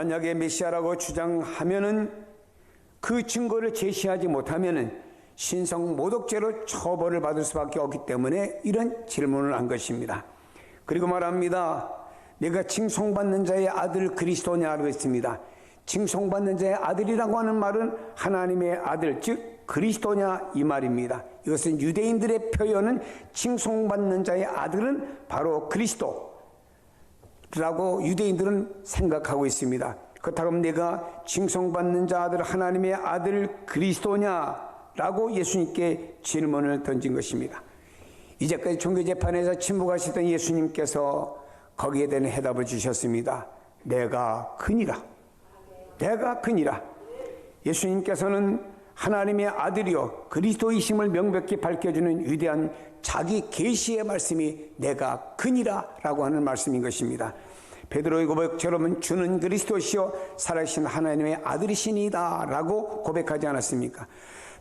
만약에 메시아라고 주장하면은 그 증거를 제시하지 못하면은 신성 모독죄로 처벌을 받을 수밖에 없기 때문에 이런 질문을 한 것입니다. 그리고 말합니다. 내가 칭송받는 자의 아들 그리스도냐고 했습니다. 칭송받는 자의 아들이라고 하는 말은 하나님의 아들, 즉 그리스도냐 이 말입니다. 이것은 유대인들의 표현은 칭송받는 자의 아들은 바로 그리스도라고 유대인들은 생각하고 있습니다. 그렇다고 하면 내가 칭송받는 자 아들 하나님의 아들 그리스도냐라고 예수님께 질문을 던진 것입니다. 이제까지 종교재판에서 침묵하시던 예수님께서 거기에 대한 해답을 주셨습니다. 내가 그니라. 내가 그니라. 예수님께서는 하나님의 아들이요 그리스도이심을 명백히 밝혀주는 위대한 자기 계시의 말씀이 내가 그니라 라고 하는 말씀인 것입니다. 베드로의 고백처럼 주는 그리스도시요 살아계신 하나님의 아들이시니다 라고 고백하지 않았습니까?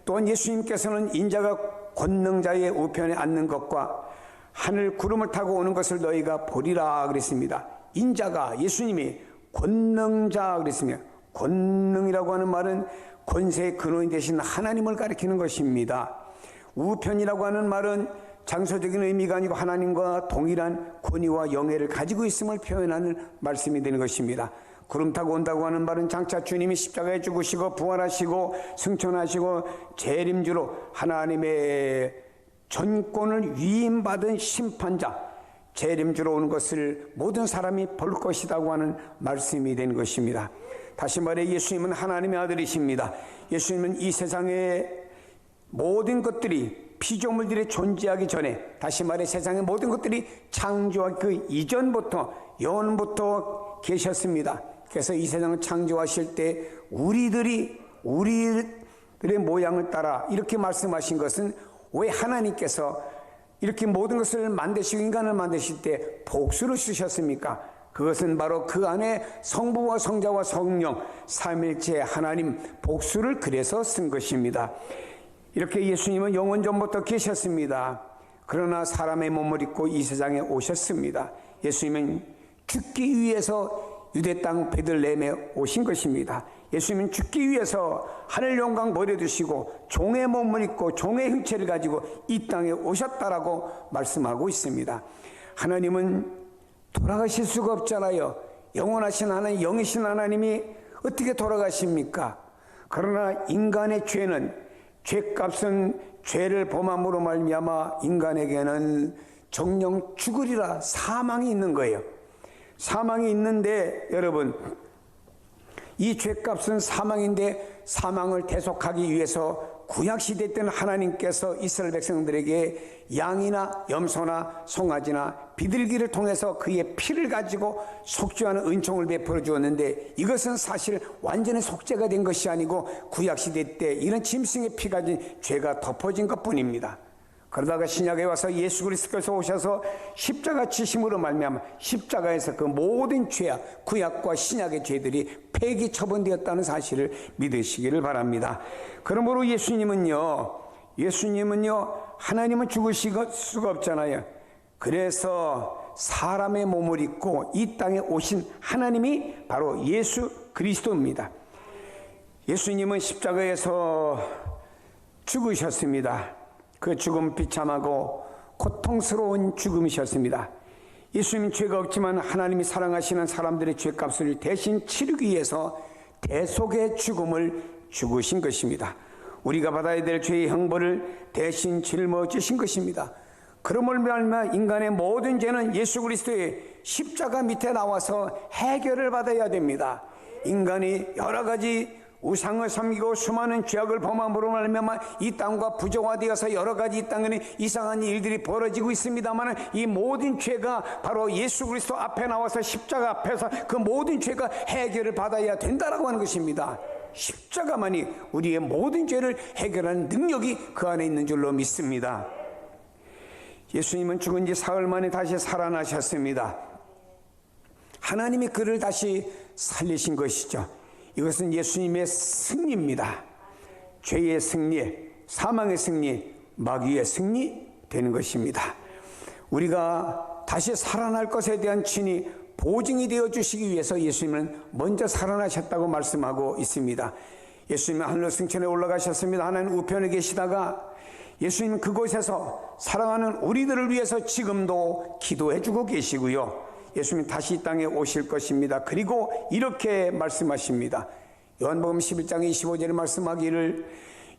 또한 예수님께서는 인자가 권능자의 우편에 앉는 것과 하늘 구름을 타고 오는 것을 너희가 보리라 그랬습니다. 인자가 예수님이 권능자 그랬습니다. 권능이라고 하는 말은 권세의 근원이 되신 하나님을 가리키는 것입니다. 우편이라고 하는 말은 장소적인 의미가 아니고 하나님과 동일한 권위와 영예를 가지고 있음을 표현하는 말씀이 되는 것입니다. 구름 타고 온다고 하는 말은 장차 주님이 십자가에 죽으시고 부활하시고 승천하시고 재림주로 하나님의 전권을 위임받은 심판자 재림주로 오는 것을 모든 사람이 볼 것이라고 하는 말씀이 되는 것입니다. 다시 말해 예수님은 하나님의 아들이십니다. 예수님은 이 세상의 모든 것들이 피조물들이 존재하기 전에, 다시 말해 세상의 모든 것들이 창조하기 그 이전부터 영원부터 계셨습니다. 그래서 이 세상을 창조하실 때 우리들의 모양을 따라 이렇게 말씀하신 것은 왜 하나님께서 이렇게 모든 것을 만드시고 인간을 만드실 때 복수를 쓰셨습니까? 그것은 바로 그 안에 성부와 성자와 성령 삼일체 하나님 복수를 그래서 쓴 것입니다. 이렇게 예수님은 영원 전부터 계셨습니다. 그러나 사람의 몸을 입고 이 세상에 오셨습니다. 예수님은 죽기 위해서 유대 땅 베들레헴에 오신 것입니다. 예수님은 죽기 위해서 하늘 영광 버려두시고 종의 몸을 입고 종의 형체를 가지고 이 땅에 오셨다라고 말씀하고 있습니다. 하나님은 돌아가실 수가 없잖아요. 영원하신 하나님, 영이신 하나님이 어떻게 돌아가십니까? 그러나 인간의 죄는 죄값은 죄를 범함으로 말미암아 인간에게는 정령 죽으리라 사망이 있는 거예요. 사망이 있는데 여러분 이 죄값은 사망인데 사망을 대속하기 위해서 구약시대 때는 하나님께서 이스라엘 백성들에게 양이나 염소나 송아지나 비둘기를 통해서 그의 피를 가지고 속죄하는 은총을 베풀어 주었는데 이것은 사실 완전히 속죄가 된 것이 아니고 구약시대 때 이런 짐승의 피 가진 죄가 덮어진 것뿐입니다. 그러다가 신약에 와서 예수 그리스도께서 오셔서 십자가 치심으로 말미암아 십자가에서 그 모든 죄악, 구약과 신약의 죄들이 폐기 처분되었다는 사실을 믿으시기를 바랍니다. 그러므로 예수님은요 하나님은 죽으실 수가 없잖아요. 그래서 사람의 몸을 입고 이 땅에 오신 하나님이 바로 예수 그리스도입니다. 예수님은 십자가에서 죽으셨습니다. 그 죽음 비참하고 고통스러운 죽음이셨습니다. 예수님은 죄가 없지만 하나님이 사랑하시는 사람들의 죄값을 대신 치르기 위해서 대속의 죽음을 죽으신 것입니다. 우리가 받아야 될 죄의 형벌을 대신 짊어지신 것입니다. 그러므로 말미암아 인간의 모든 죄는 예수 그리스도의 십자가 밑에 나와서 해결을 받아야 됩니다. 인간이 여러 가지 우상을 섬기고 수많은 죄악을 범함으로 말미암아 이 땅과 부정화되어서 여러 가지 이 땅에는 이상한 일들이 벌어지고 있습니다만 이 모든 죄가 바로 예수 그리스도 앞에 나와서 십자가 앞에서 그 모든 죄가 해결을 받아야 된다라고 하는 것입니다. 십자가만이 우리의 모든 죄를 해결하는 능력이 그 안에 있는 줄로 믿습니다. 예수님은 죽은 지 사흘 만에 다시 살아나셨습니다. 하나님이 그를 다시 살리신 것이죠. 이것은 예수님의 승리입니다. 죄의 승리, 사망의 승리, 마귀의 승리 되는 것입니다. 우리가 다시 살아날 것에 대한 진이 보증이 되어 주시기 위해서 예수님은 먼저 살아나셨다고 말씀하고 있습니다. 예수님은 하늘로 승천해 올라가셨습니다. 하나님 우편에 계시다가 예수님은 그곳에서 사랑하는 우리들을 위해서 지금도 기도해 주고 계시고요. 예수님 다시 이 땅에 오실 것입니다. 그리고 이렇게 말씀하십니다. 요한복음 11장 25절에 말씀하기를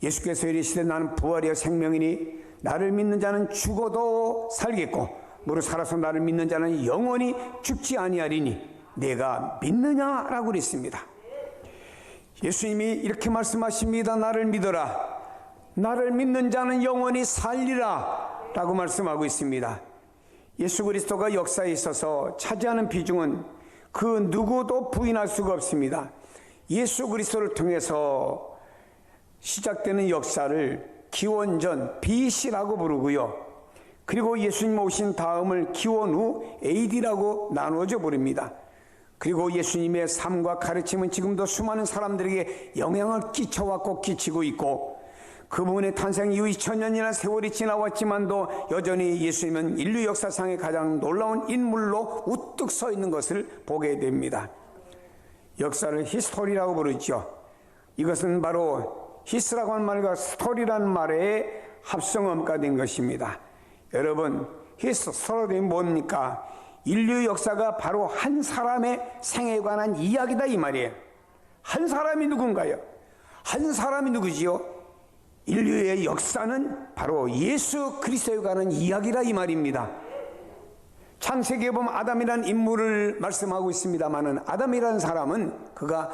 예수께서 이르시되 나는 부활이요 생명이니 나를 믿는 자는 죽어도 살겠고 무릇 살아서 나를 믿는 자는 영원히 죽지 아니하리니 내가 믿느냐라고 그랬습니다. 예수님이 이렇게 말씀하십니다. 나를 믿어라. 나를 믿는 자는 영원히 살리라 라고 말씀하고 있습니다. 예수 그리스도가 역사에 있어서 차지하는 비중은 그 누구도 부인할 수가 없습니다. 예수 그리스도를 통해서 시작되는 역사를 기원전 BC라고 부르고요. 그리고 예수님 오신 다음을 기원 후 AD라고 나누어져 부릅니다. 그리고 예수님의 삶과 가르침은 지금도 수많은 사람들에게 영향을 끼쳐왔고 끼치고 있고 그분의 탄생 이후 2000년이나 세월이 지나왔지만도 여전히 예수님은 인류 역사상의 가장 놀라운 인물로 우뚝 서 있는 것을 보게 됩니다. 역사를 히스토리라고 부르죠. 이것은 바로 히스라고 하는 말과 스토리라는 말의 합성어가 된 것입니다. 여러분, 히스토리는 뭡니까? 인류 역사가 바로 한 사람의 생애에 관한 이야기다 이 말이에요. 한 사람이 누군가요? 한 사람이 누구지요? 인류의 역사는 바로 예수 그리스도에 관한 이야기라 이 말입니다. 창세기에 보면 아담이라는 인물을 말씀하고 있습니다마는 아담이라는 사람은 그가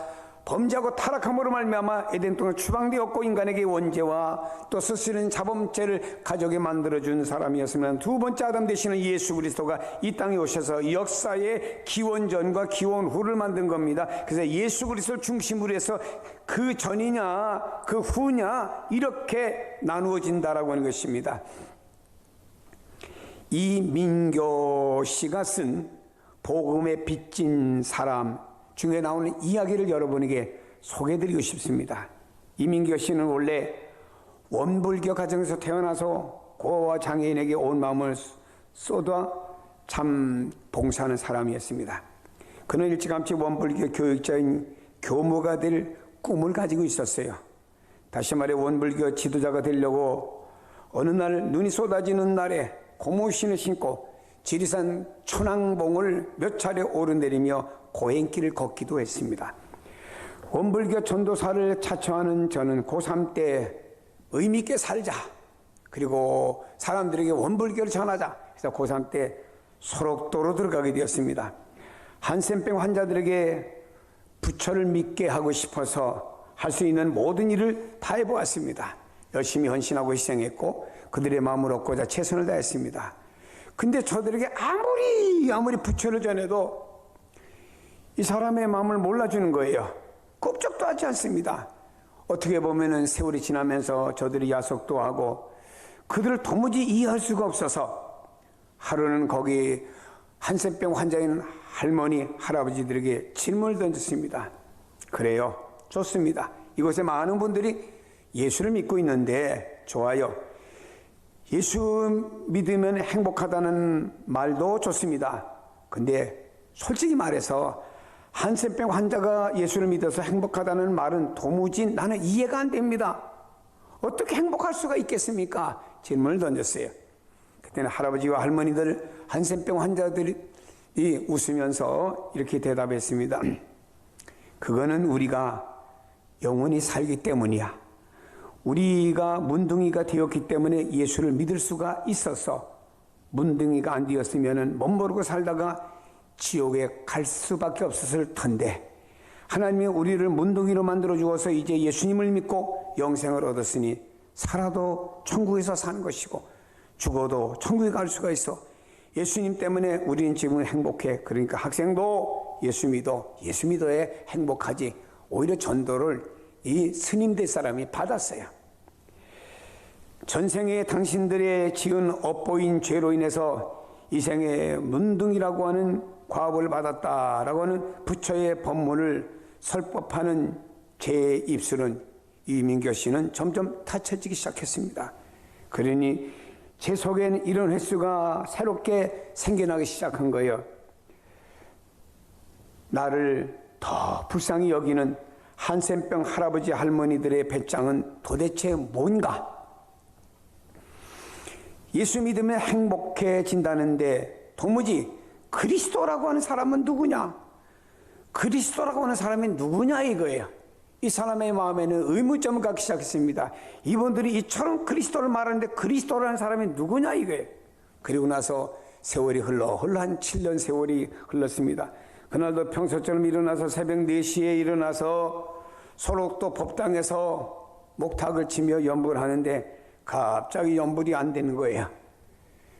범죄하고 타락함으로 말미암아 에덴 동을 추방되었고 인간에게 원죄와 또 스스로는 자범죄를 가족에 만들어준 사람이었으면 두 번째 아담 되시는 예수 그리스도가 이 땅에 오셔서 역사의 기원전과 기원 후를 만든 겁니다. 그래서 예수 그리스도를 중심으로 해서 그 전이냐 그 후냐 이렇게 나누어진다라고 하는 것입니다. 이민교 씨가 쓴 복음에 빚진 사람 중에 나오는 이야기를 여러분에게 소개해드리고 싶습니다. 이민교 씨는 원래 원불교 가정에서 태어나서 고아와 장애인에게 온 마음을 쏟아 참 봉사하는 사람이었습니다. 그는 일찌감치 원불교 교육자인 교무가 될 꿈을 가지고 있었어요. 다시 말해 원불교 지도자가 되려고 어느 날 눈이 쏟아지는 날에 고무신을 신고 지리산 천왕봉을 몇 차례 오르내리며 고행길을 걷기도 했습니다. 원불교 전도사를 자처하는 저는 고3 때 의미있게 살자. 그리고 사람들에게 원불교를 전하자. 그래서 고3 때 소록도로 들어가게 되었습니다. 한센병 환자들에게 부처를 믿게 하고 싶어서 할 수 있는 모든 일을 다 해보았습니다. 열심히 헌신하고 희생했고 그들의 마음을 얻고자 최선을 다했습니다. 근데 저들에게 아무리 부처를 전해도 이 사람의 마음을 몰라주는 거예요. 꼼짝도 하지 않습니다. 어떻게 보면은 세월이 지나면서 저들이 야속도 하고 그들을 도무지 이해할 수가 없어서 하루는 거기 한센병 환자인 할머니, 할아버지들에게 질문을 던졌습니다. 그래요. 좋습니다. 이곳에 많은 분들이 예수를 믿고 있는데 좋아요. 예수 믿으면 행복하다는 말도 좋습니다. 근데 솔직히 말해서 한센병 환자가 예수를 믿어서 행복하다는 말은 도무지 나는 이해가 안 됩니다. 어떻게 행복할 수가 있겠습니까? 질문을 던졌어요. 그때는 할아버지와 할머니들, 한센병 환자들이 웃으면서 이렇게 대답했습니다. 그거는 우리가 영원히 살기 때문이야. 우리가 문둥이가 되었기 때문에 예수를 믿을 수가 있어서 문둥이가 안 되었으면 멋모르고 살다가 지옥에 갈 수밖에 없었을 텐데 하나님이 우리를 문둥이로 만들어 주어서 이제 예수님을 믿고 영생을 얻었으니 살아도 천국에서 사는 것이고 죽어도 천국에 갈 수가 있어. 예수님 때문에 우리는 지금 행복해. 그러니까 학생도 예수 믿어야 행복하지. 오히려 전도를 이 스님들 사람이 받았어요. 전생에 당신들의 지은 업보인 죄로 인해서 이 생에 문둥이라고 하는 과업을 받았다라고 하는 부처의 법문을 설법하는 제 입술은 이민교 씨는 점점 닫혀지기 시작했습니다. 그러니 제 속에는 이런 횟수가 새롭게 생겨나기 시작한 거예요. 나를 더 불쌍히 여기는 한센병 할아버지 할머니들의 배짱은 도대체 뭔가? 예수 믿으면 행복해진다는데 도무지 그리스도라고 하는 사람은 누구냐? 그리스도라고 하는 사람이 누구냐 이거예요. 이 사람의 마음에는 의문점을 갖기 시작했습니다. 이분들이 이처럼 그리스도를 말하는데 그리스도라는 사람이 누구냐 이거예요. 그리고 나서 세월이 흘러 한 7년 세월이 흘렀습니다. 그날도 평소처럼 일어나서 새벽 4시에 일어나서 소록도 법당에서 목탁을 치며 연불을 하는데 갑자기 연불이 안 되는 거예요.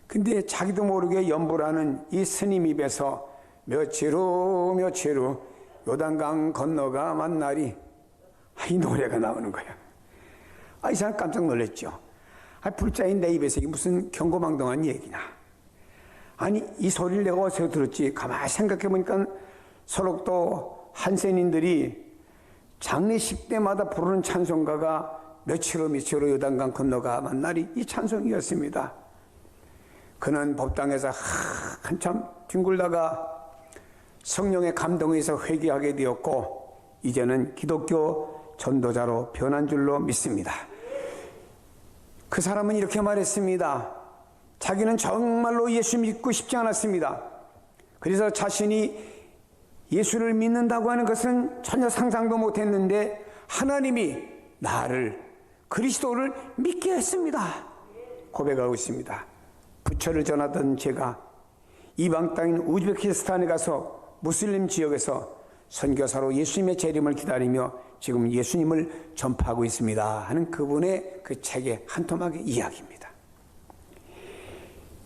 근데 자기도 모르게 연불하는 이 스님 입에서 며칠 후 요단강 건너가 만날이 이 노래가 나오는 거예요. 이 사람 깜짝 놀랐죠. 불자인 내 입에서 이게 무슨 경고망동한 얘기냐. 아니 이 소리를 내가 어디서 들었지? 가만히 생각해 보니까 소록도 한센인들이 장례식 때마다 부르는 찬송가가 며칠 후 요단강 건너가 만날이 이 찬송이었습니다. 그는 법당에서 한참 뒹굴다가 성령의 감동에서 회개하게 되었고 이제는 기독교 전도자로 변한 줄로 믿습니다. 그 사람은 이렇게 말했습니다. 자기는 정말로 예수 믿고 싶지 않았습니다. 그래서 자신이 예수를 믿는다고 하는 것은 전혀 상상도 못했는데 하나님이 나를 그리스도를 믿게 했습니다. 고백하고 있습니다. 부처를 전하던 제가 이방 땅인 우즈베키스탄에 가서 무슬림 지역에서 선교사로 예수님의 재림을 기다리며 지금 예수님을 전파하고 있습니다 하는 그분의 그 책의 한 토막의 이야기입니다.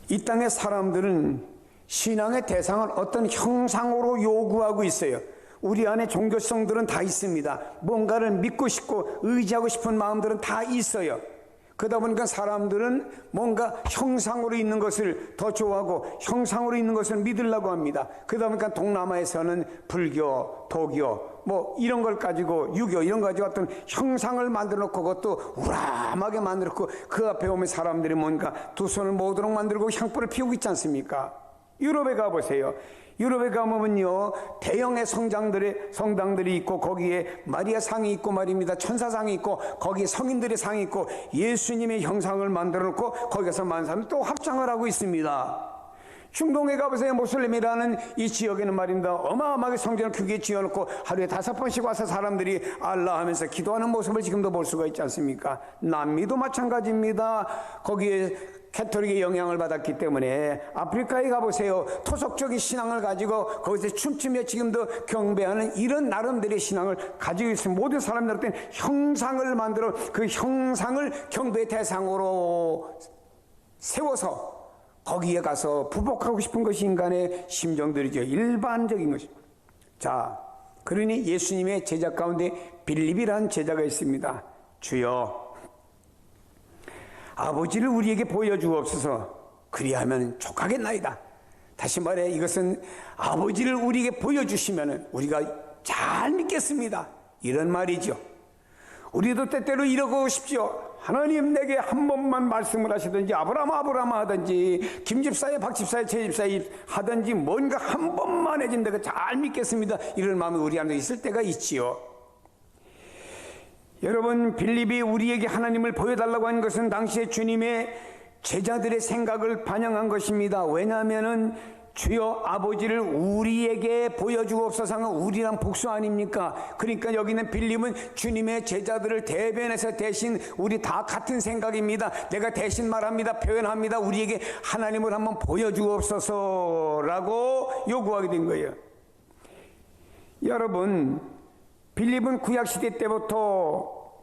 이 땅의 사람들은 신앙의 대상을 어떤 형상으로 요구하고 있어요. 우리 안에 종교성들은 다 있습니다. 뭔가를 믿고 싶고 의지하고 싶은 마음들은 다 있어요. 그러다 보니까 사람들은 뭔가 형상으로 있는 것을 더 좋아하고 형상으로 있는 것을 믿으려고 합니다. 그러다 보니까 동남아에서는 불교, 도교 뭐 이런 걸 가지고 유교 이런 거 가지고 어떤 형상을 만들어 놓고 그것도 우람하게 만들어 놓고 그 앞에 오면 사람들이 뭔가 두 손을 모으도록 만들고 향불을 피우고 있지 않습니까? 유럽에 가보세요. 유럽에 가보면요 대형의 성당들이 있고 거기에 마리아 상이 있고 말입니다. 천사상이 있고 거기에 성인들의 상이 있고 예수님의 형상을 만들어 놓고 거기서 많은 사람들이 또 합장을 하고 있습니다. 중동에 가보세요. 모슬림이라는 이 지역에는 말입니다. 어마어마하게 성전을 크게 지어놓고 하루에 5번씩 와서 사람들이 알라 하면서 기도하는 모습을 지금도 볼 수가 있지 않습니까? 남미도 마찬가지입니다. 거기에 캐톨릭의 영향을 받았기 때문에 아프리카에 가보세요. 토속적인 신앙을 가지고 거기서 춤추며 지금도 경배하는 이런 나름대로의 신앙을 가지고 있습니다. 모든 사람들한테는 형상을 만들어 그 형상을 경배의 대상으로 세워서 거기에 가서 부복하고 싶은 것이 인간의 심정들이죠. 일반적인 것입니다. 자, 그러니 예수님의 제자 가운데 빌립이라는 제자가 있습니다. 주여 아버지를 우리에게 보여주옵소서. 그리하면 족하겠나이다. 다시 말해 이것은 아버지를 우리에게 보여주시면 우리가 잘 믿겠습니다. 이런 말이죠. 우리도 때때로 이러고 싶죠. 하나님 내게 한 번만 말씀을 하시든지 아브라함 하든지 김집사에 박집사에 최집사에 하든지 뭔가 한 번만 해준 내가 잘 믿겠습니다. 이런 마음이 우리 안에 있을 때가 있지요. 여러분 빌립이 우리에게 하나님을 보여달라고 한 것은 당시에 주님의 제자들의 생각을 반영한 것입니다. 왜냐하면은 주여 아버지를 우리에게 보여주옵소서 하는 우리란 복수 아닙니까? 그러니까 여기는 빌립은 주님의 제자들을 대변해서 대신 우리 다 같은 생각입니다. 내가 대신 말합니다. 표현합니다. 우리에게 하나님을 한번 보여주옵소서라고 요구하게 된 거예요. 여러분 빌립은 구약시대 때부터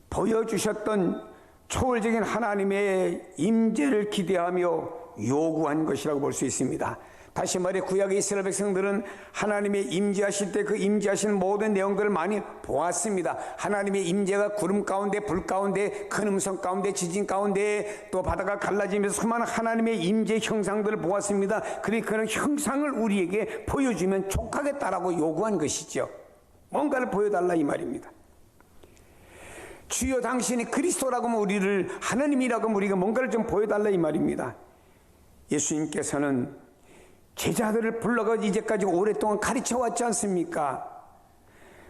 보여주셨던 초월적인 하나님의 임재를 기대하며 요구한 것이라고 볼 수 있습니다. 다시 말해 구약의 이스라엘 백성들은 하나님의 임재하실 때 그 임재하시는 모든 내용들을 많이 보았습니다. 하나님의 임재가 구름 가운데 불 가운데 큰 음성 가운데 지진 가운데 또 바다가 갈라지면서 수많은 하나님의 임재 형상들을 보았습니다. 그러니 그런 형상을 우리에게 보여주면 족하겠다라고 요구한 것이죠. 뭔가를 보여달라 이 말입니다. 주여 당신이 그리스도라고 하면 우리를 하나님이라고 하면 우리가 뭔가를 좀 보여달라 이 말입니다. 예수님께서는 제자들을 불러가 이제까지 오랫동안 가르쳐 왔지 않습니까?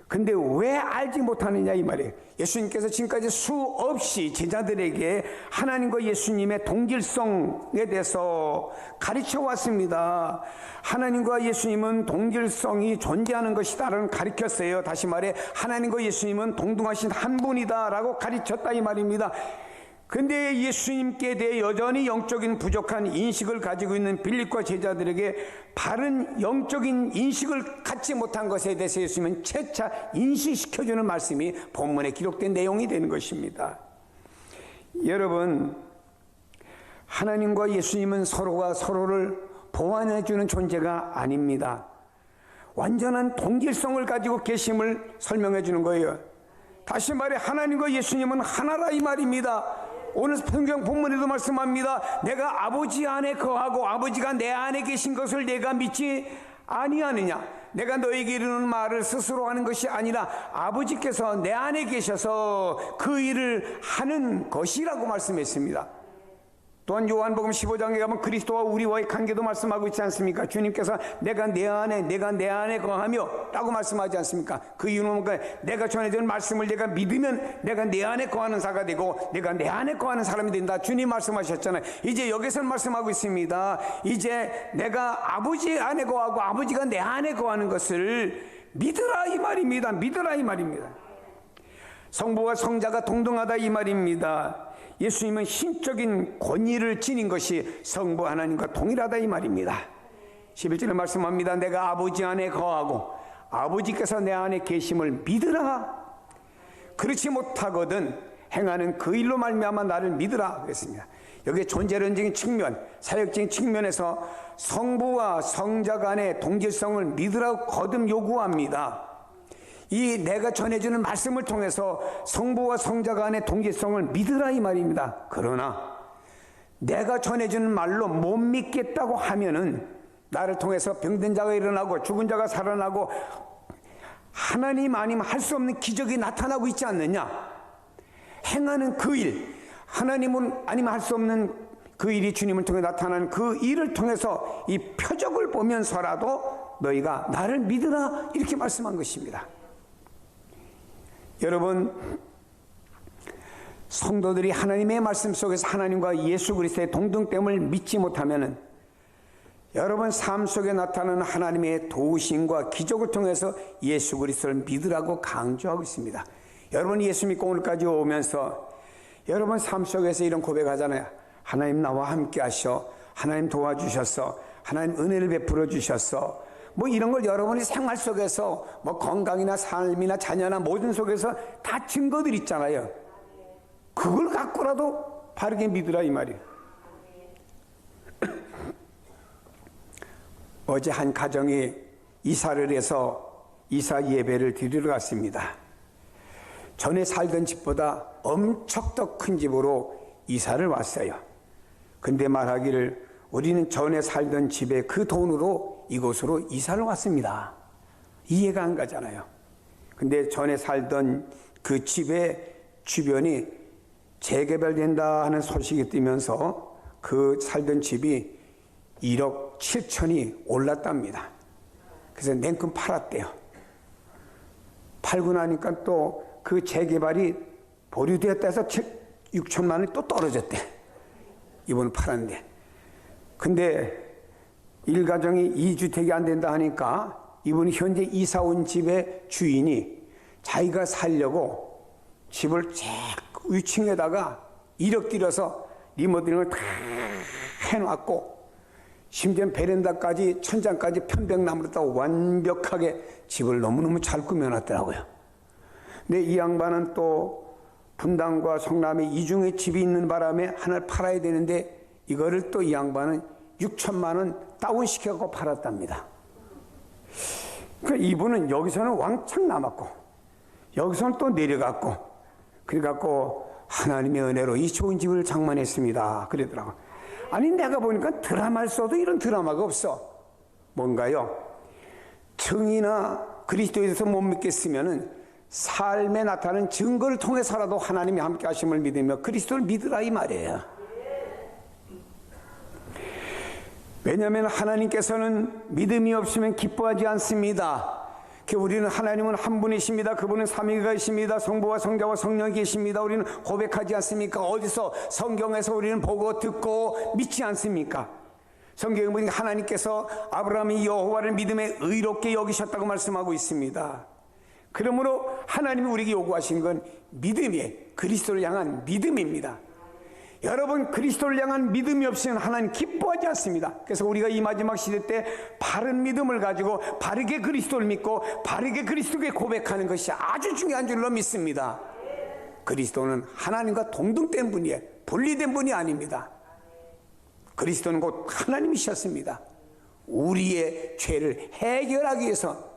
근데 왜 알지 못하느냐 이 말이에요. 예수님께서 지금까지 수없이 제자들에게 하나님과 예수님의 동질성에 대해서 가르쳐 왔습니다. 하나님과 예수님은 동질성이 존재하는 것이다라는 가르쳤어요. 다시 말해 하나님과 예수님은 동등하신 한 분이다라고 가르쳤다 이 말입니다. 근데 예수님께 대해 여전히 영적인 부족한 인식을 가지고 있는 빌립과 제자들에게 바른 영적인 인식을 갖지 못한 것에 대해서 예수님은 재차 인식시켜주는 말씀이 본문에 기록된 내용이 되는 것입니다. 여러분, 하나님과 예수님은 서로가 서로를 보완해주는 존재가 아닙니다. 완전한 동질성을 가지고 계심을 설명해 주는 거예요. 다시 말해 하나님과 예수님은 하나라 이 말입니다. 오늘 성경 본문에도 말씀합니다. 내가 아버지 안에 거하고 아버지가 내 안에 계신 것을 내가 믿지 아니하느냐. 내가 너에게 이르는 말을 스스로 하는 것이 아니라 아버지께서 내 안에 계셔서 그 일을 하는 것이라고 말씀했습니다. 또한 요한복음 15장에 가면 그리스도와 우리와의 관계도 말씀하고 있지 않습니까? 주님께서 내가 내 안에 거하며 라고 말씀하지 않습니까? 그 이유는 내가 전해준 말씀을 내가 믿으면 내가 내 안에 거하는 자가 되고 내가 내 안에 거하는 사람이 된다. 주님 말씀하셨잖아요. 이제 여기서 말씀하고 있습니다. 이제 내가 아버지 안에 거하고 아버지가 내 안에 거하는 것을 믿으라 이 말입니다. 믿으라 이 말입니다. 성부와 성자가 동등하다 이 말입니다. 예수님은 신적인 권위를 지닌 것이 성부 하나님과 동일하다 이 말입니다. 11절에 말씀합니다. 내가 아버지 안에 거하고 아버지께서 내 안에 계심을 믿으라. 그렇지 못하거든 행하는 그 일로 말미암아 나를 믿으라 그랬습니다. 여기에 존재론적인 측면, 사역적인 측면에서 성부와 성자 간의 동질성을 믿으라고 거듭 요구합니다. 이 내가 전해주는 말씀을 통해서 성부와 성자 간의 동질성을 믿으라 이 말입니다. 그러나 내가 전해주는 말로 못 믿겠다고 하면은 나를 통해서 병든 자가 일어나고 죽은 자가 살아나고 하나님 아니면 할 수 없는 기적이 나타나고 있지 않느냐. 행하는 그 일, 하나님은 아니면 할 수 없는 그 일이 주님을 통해 나타나는 그 일을 통해서 이 표적을 보면서라도 너희가 나를 믿으라 이렇게 말씀한 것입니다. 여러분, 성도들이 하나님의 말씀 속에서 하나님과 예수 그리스도의 동등됨을 믿지 못하면 여러분 삶 속에 나타나는 하나님의 도우심과 기적을 통해서 예수 그리스도를 믿으라고 강조하고 있습니다. 여러분 예수 믿고 오늘까지 오면서 여러분 삶 속에서 이런 고백하잖아요. 하나님 나와 함께 하셔, 하나님 도와주셨어, 하나님 은혜를 베풀어 주셨어. 뭐 이런 걸 여러분이 생활 속에서 뭐 건강이나 삶이나 자녀나 모든 속에서 다 증거들 있잖아요. 그걸 갖고라도 바르게 믿으라 이 말이에요. 어제 한 가정이 이사를 해서 이사 예배를 드리러 갔습니다. 전에 살던 집보다 엄청 더 큰 집으로 이사를 왔어요. 근데 말하기를 우리는 전에 살던 집에 그 돈으로 이곳으로 이사를 왔습니다. 이해가 안 가잖아요. 근데 전에 살던 그 집의 주변이 재개발된다 하는 소식이 뜨면서 그 살던 집이 1억 7천이 올랐답니다. 그래서 냉큼 팔았대요. 팔고 나니까 또 그 재개발이 보류되었다 해서 6천만 원이 또 떨어졌대. 이번에 팔았는데. 근데 일가정이 2주택이 안 된다 하니까 이분이 현재 이사 온 집의 주인이 자기가 살려고 집을 쫙 위층에다가 1억 들여서 리모델링을 다 해놨고 심지어 베란다까지 천장까지 편백나무로 다 완벽하게 집을 너무너무 잘 꾸며놨더라고요. 근데 이 양반은 또 분당과 성남에 이중에 집이 있는 바람에 하나를 팔아야 되는데 이거를 또 이 양반은 6천만 원 다운시켜서 팔았답니다. 그러니까 이분은 여기서는 왕창 남았고 여기서는 또 내려갔고 그래갖고 하나님의 은혜로 이 좋은 집을 장만했습니다. 그러더라고요. 아니 내가 보니까 드라마를 써도 이런 드라마가 없어. 뭔가요? 증이나 그리스도에 대해서 못 믿겠으면은 삶에 나타나는 증거를 통해서라도 하나님이 함께 하심을 믿으며 그리스도를 믿으라 이 말이에요. 왜냐하면 하나님께서는 믿음이 없으면 기뻐하지 않습니다. 우리는 하나님은 한 분이십니다. 그분은 삼위가이십니다. 성부와 성자와 성령이 계십니다. 우리는 고백하지 않습니까? 어디서 성경에서 우리는 보고 듣고 믿지 않습니까? 성경에 보니까 하나님께서 아브라함이 여호와를 믿음에 의롭게 여기셨다고 말씀하고 있습니다. 그러므로 하나님이 우리에게 요구하시는 건 믿음이에요. 그리스도를 향한 믿음입니다. 여러분, 그리스도를 향한 믿음이 없으면 하나님 기뻐하지 않습니다. 그래서 우리가 이 마지막 시대 때 바른 믿음을 가지고 바르게 그리스도를 믿고 바르게 그리스도께 고백하는 것이 아주 중요한 줄로 믿습니다. 그리스도는 하나님과 동등된 분이에요. 분리된 분이 아닙니다. 그리스도는 곧 하나님이셨습니다. 우리의 죄를 해결하기 위해서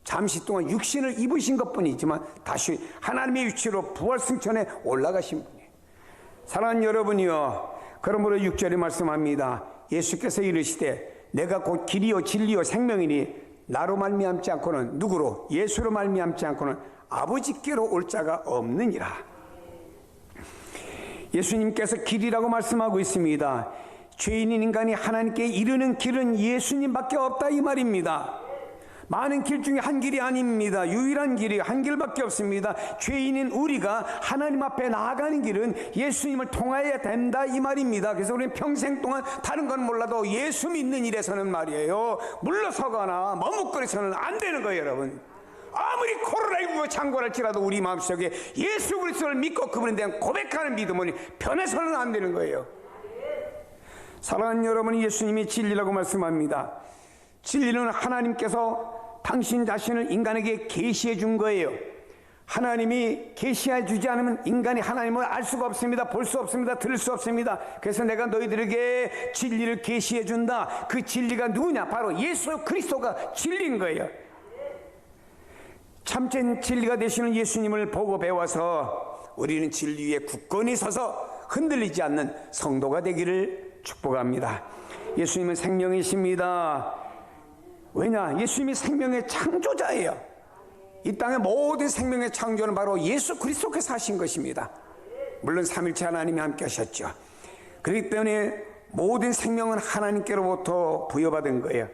잠시 동안 육신을 입으신 것뿐이지만 다시 하나님의 위치로 부활승천에 올라가신 분이에요. 사랑하는 여러분이여, 그러므로 6절에 말씀합니다. 예수께서 이르시되 내가 곧 길이요 진리요 생명이니 나로 말미암지 않고는, 누구로? 예수로 말미암지 않고는 아버지께로 올 자가 없느니라. 예수님께서 길이라고 말씀하고 있습니다. 죄인인 인간이 하나님께 이르는 길은 예수님밖에 없다, 이 말입니다. 많은 길 중에 한 길이 아닙니다. 유일한 길이 한 길밖에 없습니다. 죄인인 우리가 하나님 앞에 나아가는 길은 예수님을 통하여야 된다, 이 말입니다. 그래서 우리는 평생 동안 다른 건 몰라도 예수 믿는 일에서는 말이에요, 물러서거나 머뭇거려서는 안 되는 거예요. 여러분, 아무리 코로나19가 창궐할지라도 우리 마음속에 예수 그리스도를 믿고 그분에 대한 고백하는 믿음은 변해서는 안 되는 거예요. 사랑하는 여러분, 예수님이 진리라고 말씀합니다. 진리는 하나님께서 당신 자신을 인간에게 계시해 준 거예요. 하나님이 계시해 주지 않으면 인간이 하나님을 알 수가 없습니다. 볼 수 없습니다. 들을 수 없습니다. 그래서 내가 너희들에게 진리를 계시해 준다. 그 진리가 누구냐? 바로 예수 그리스도가 진리인 거예요. 참된 진리가 되시는 예수님을 보고 배워서 우리는 진리 위에 굳건히 서서 흔들리지 않는 성도가 되기를 축복합니다. 예수님은 생명이십니다. 왜냐? 예수님이 생명의 창조자예요. 이 땅의 모든 생명의 창조는 바로 예수 그리스도께서 하신 것입니다. 물론 삼일체 하나님이 함께 하셨죠. 그렇기 때문에 모든 생명은 하나님께로부터 부여받은 거예요.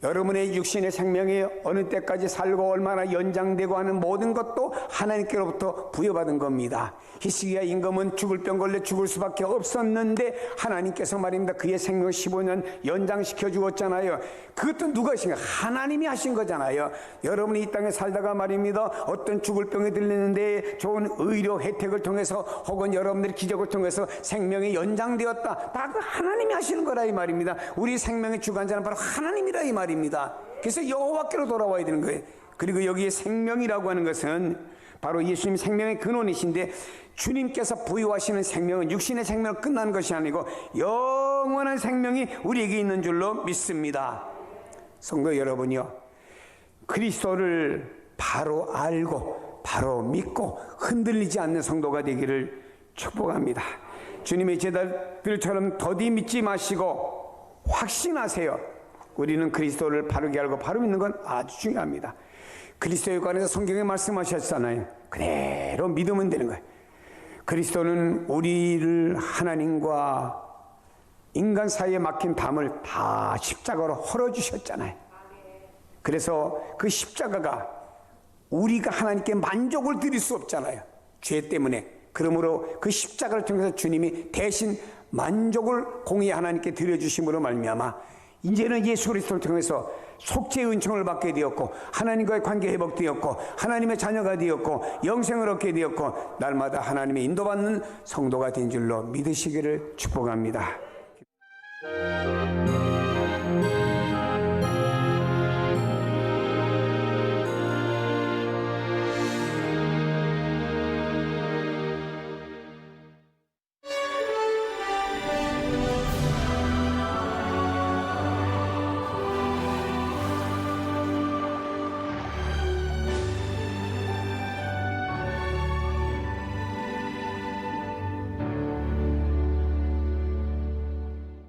여러분의 육신의 생명이 어느 때까지 살고 얼마나 연장되고 하는 모든 것도 하나님께로부터 부여받은 겁니다. 히스기야 임금은 죽을 병 걸려 죽을 수밖에 없었는데 하나님께서 말입니다, 그의 생명을 15년 연장시켜 주었잖아요. 그것도 누가 하신 거예요? 하나님이 하신 거잖아요. 여러분이 이 땅에 살다가 말입니다, 어떤 죽을 병이 들리는데 좋은 의료 혜택을 통해서 혹은 여러분들의 기적을 통해서 생명이 연장되었다, 다 그 하나님이 하시는 거라 이 말입니다. 우리 생명의 주관자는 바로 하나님이라 이 말입니다. 그래서 여호와께로 돌아와야 되는 거예요. 그리고 여기에 생명이라고 하는 것은 바로 예수님 생명의 근원이신데, 주님께서 부여하시는 생명은 육신의 생명은 끝나는 것이 아니고 영원한 생명이 우리에게 있는 줄로 믿습니다. 성도 여러분이요, 그리스도를 바로 알고 바로 믿고 흔들리지 않는 성도가 되기를 축복합니다. 주님의 제자들처럼 더디 믿지 마시고 확신하세요. 우리는 그리스도를 바르게 알고 바로 믿는 건 아주 중요합니다. 그리스도에 관해서 성경에 말씀하셨잖아요. 그대로 믿으면 되는 거예요. 그리스도는 우리를 하나님과 인간 사이에 막힌 담을 다 십자가로 헐어주셨잖아요. 그래서 그 십자가가 우리가 하나님께 만족을 드릴 수 없잖아요, 죄 때문에. 그러므로 그 십자가를 통해서 주님이 대신 만족을 공의 하나님께 드려주심으로 말미암아 이제는 예수 그리스도를 통해서 속죄의 은총을 받게 되었고 하나님과의 관계 회복되었고 하나님의 자녀가 되었고 영생을 얻게 되었고 날마다 하나님의 인도받는 성도가 된 줄로 믿으시기를 축복합니다.